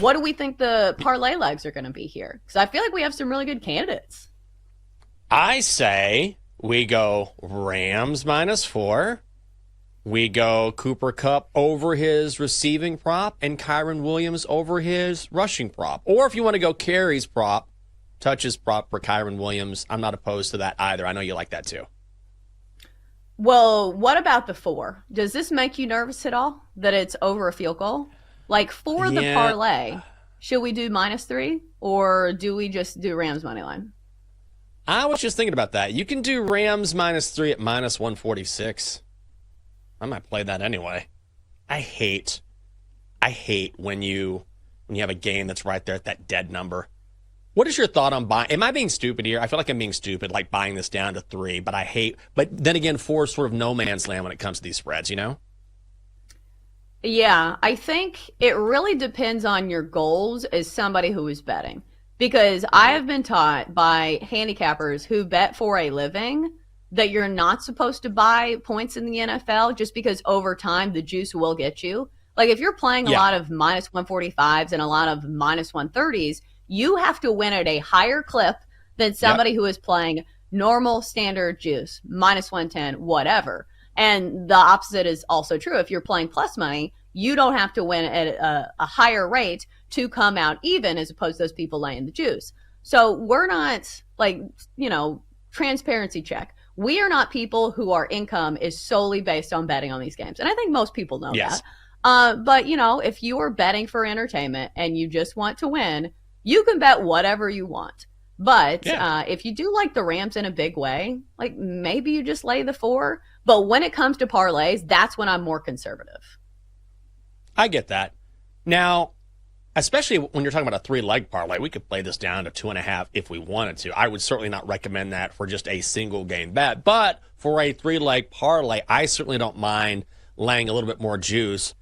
What do we think the parlay legs are going to be here? Because I feel like we have some really good candidates. I say we go Rams -4. We go Cooper Kupp over his receiving prop and Kyren Williams over his rushing prop. Or if you want to go carries prop, touches prop for Kyren Williams, I'm not opposed to that either. I know you like that too. Well, what about the 4? Does this make you nervous at all that it's over a field goal? Like for the parlay, should we do -3 or do we just do Rams money line? I was just thinking about that. You can do Rams -3 at -146. I might play that anyway. I hate when you have a game that's right there at that dead number. What is your thought on buying? Am I being stupid here? I feel like I'm being stupid, like buying this down to 3, but but then again, 4 is sort of no man's land when it comes to these spreads, you know? Yeah, I think it really depends on your goals as somebody who is betting. Because I have been taught by handicappers who bet for a living that you're not supposed to buy points in the NFL just because over time the juice will get you. Like if you're playing a lot of -145s and a lot of -130s, you have to win at a higher clip than somebody who is playing normal standard juice, -110, whatever. And the opposite is also true. If you're playing plus money, you don't have to win at a higher rate to come out even as opposed to those people laying the juice. So we're not like, transparency check. We are not people who our income is solely based on betting on these games. And I think most people know that. But, if you are betting for entertainment and you just want to win, you can bet whatever you want. But if you do like the Rams in a big way, like maybe you just lay the 4. But when it comes to parlays, that's when I'm more conservative. I get that. Now, especially when you're talking about a 3-leg parlay, we could play this down to 2.5 if we wanted to. I would certainly not recommend that for just a single game bet. But for a 3-leg parlay, I certainly don't mind laying a little bit more juice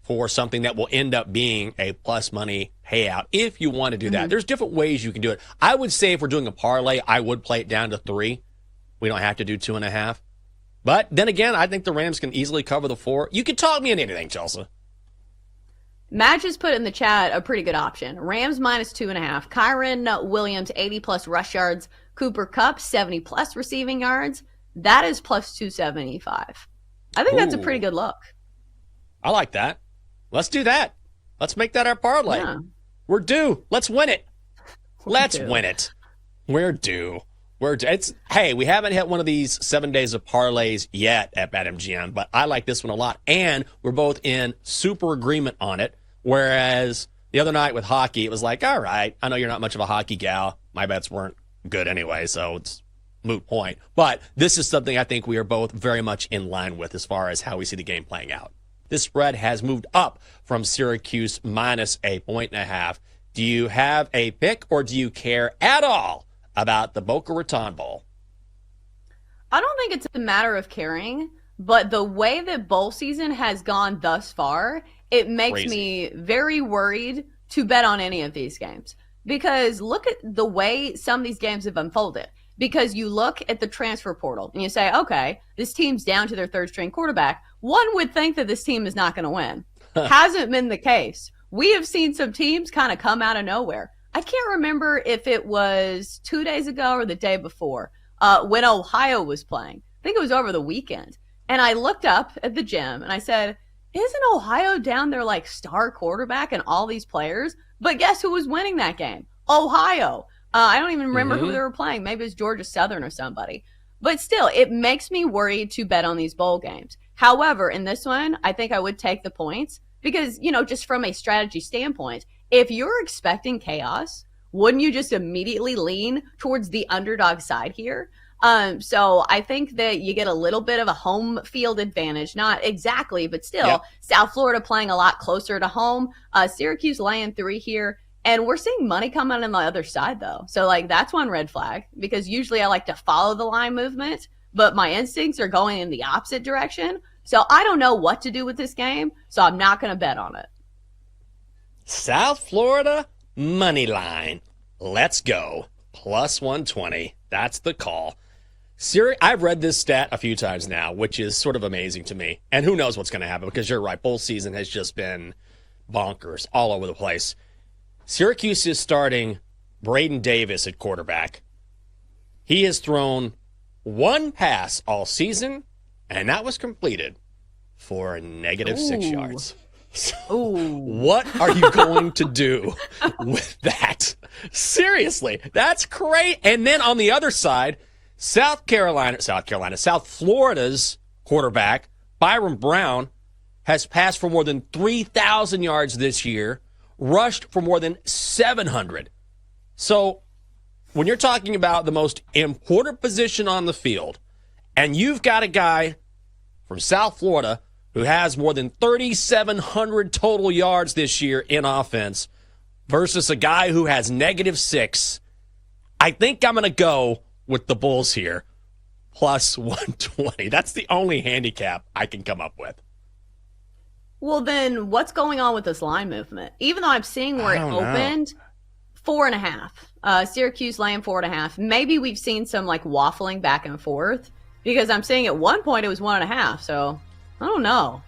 for something that will end up being a plus money payout if you want to do that. There's different ways you can do it. I would say if we're doing a parlay, I would play it down to 3. We don't have to do 2.5. But then again, I think the Rams can easily cover the 4. You can talk me into anything, Chelsa. Matt just put in the chat a pretty good option. Rams -2.5. Kyren Williams, 80+ rush yards. Cooper Kupp, 70+ receiving yards. That is plus 275. I think that's a pretty good look. I like that. Let's do that. Let's make that our parlay. Yeah. We're due. Let's win it. Let's win it. We're due. Hey, we haven't hit one of these 7 days of parlays yet at BetMGM, but I like this one a lot. And we're both in super agreement on it. Whereas the other night with hockey, it was like, all right, I know you're not much of a hockey gal. My bets weren't good anyway, so it's moot point. But this is something I think we are both very much in line with as far as how we see the game playing out. This spread has moved up from Syracuse -1.5. Do you have a pick or do you care at all about the Boca Raton Bowl? I don't think it's a matter of caring, but the way that bowl season has gone thus far, it makes me very worried to bet on any of these games. Because look at the way some of these games have unfolded. Because you look at the transfer portal and you say, okay, this team's down to their third string quarterback. One would think that this team is not going to win. Hasn't been the case. We have seen some teams kind of come out of nowhere. I can't remember if it was 2 days ago or the day before when Ohio was playing. I think it was over the weekend. And I looked up at the gym and I said, isn't Ohio down their like star quarterback and all these players? But guess who was winning that game? Ohio. I don't even remember who they were playing. Maybe it was Georgia Southern or somebody. But still, it makes me worried to bet on these bowl games. However, in this one, I think I would take the points because, just from a strategy standpoint, if you're expecting chaos, wouldn't you just immediately lean towards the underdog side here? So I think that you get a little bit of a home field advantage. Not exactly, but still, South Florida playing a lot closer to home. Syracuse laying 3 here. And we're seeing money come out on the other side, though. So, that's one red flag because usually I like to follow the line movement, but my instincts are going in the opposite direction. So I don't know what to do with this game, so I'm not going to bet on it. South Florida money line. Let's go. Plus 120. That's the call. I've read this stat a few times now, which is sort of amazing to me. And who knows what's going to happen because you're right. Bowl season has just been bonkers all over the place. Syracuse is starting Braden Davis at quarterback. He has thrown one pass all season, and that was completed for a negative 6 yards. What are you going to do with that? Seriously, that's great. And then on the other side, South Florida's quarterback, Byron Brown, has passed for more than 3,000 yards this year, rushed for more than 700. So when you're talking about the most important position on the field, and you've got a guy from South Florida who has more than 3,700 total yards this year in offense versus a guy who has -6, I think I'm going to go with the Bulls here, plus 120. That's the only handicap I can come up with. Well, then what's going on with this line movement? Even though I'm seeing where it opened, 4.5. Syracuse laying 4.5. Maybe we've seen some like waffling back and forth because I'm seeing at one point it was 1.5. So I don't know.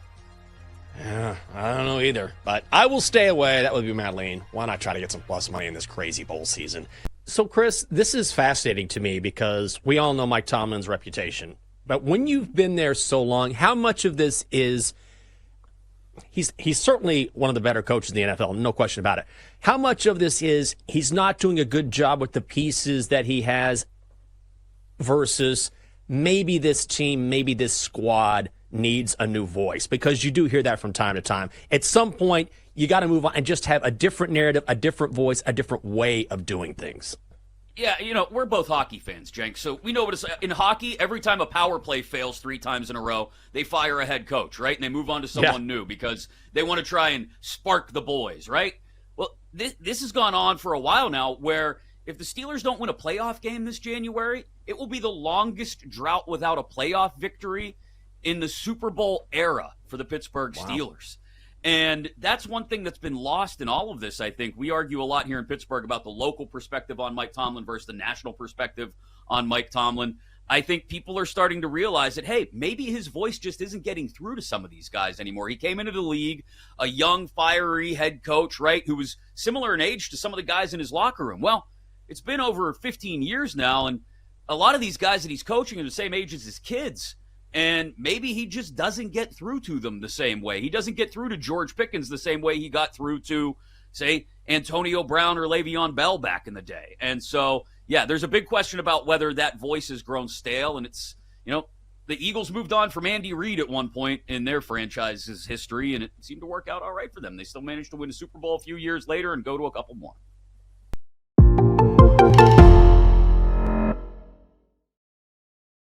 Yeah, I don't know either. But I will stay away. That would be my lean. Why not try to get some plus money in this crazy bowl season? So, Chris, this is fascinating to me because we all know Mike Tomlin's reputation. But when you've been there so long, how much of this is he's certainly one of the better coaches in the NFL, no question about it. How much of this is he's not doing a good job with the pieces that he has versus maybe this team, maybe this squad needs a new voice? Because you do hear that from time to time. At some point, you got to move on and just have a different narrative, a different voice, a different way of doing things. Yeah, we're both hockey fans, Jenks, so we know what it's in hockey. Every time a power play fails 3 times in a row, they fire a head coach, right? And they move on to someone new because they want to try and spark the boys, right? Well, this has gone on for a while now where if the Steelers don't win a playoff game this January, it will be the longest drought without a playoff victory in the Super Bowl era for the Pittsburgh Steelers. And that's one thing that's been lost in all of this, I think. We argue a lot here in Pittsburgh about the local perspective on Mike Tomlin versus the national perspective on Mike Tomlin. I think people are starting to realize that, hey, maybe his voice just isn't getting through to some of these guys anymore. He came into the league, a young, fiery head coach, right, who was similar in age to some of the guys in his locker room. Well, it's been over 15 years now, and a lot of these guys that he's coaching are the same age as his kids. And maybe he just doesn't get through to them the same way. He doesn't get through to George Pickens the same way he got through to, say, Antonio Brown or Le'Veon Bell back in the day. And so, yeah, there's a big question about whether that voice has grown stale. And it's, the Eagles moved on from Andy Reid at one point in their franchise's history, and it seemed to work out all right for them. They still managed to win a Super Bowl a few years later and go to a couple more.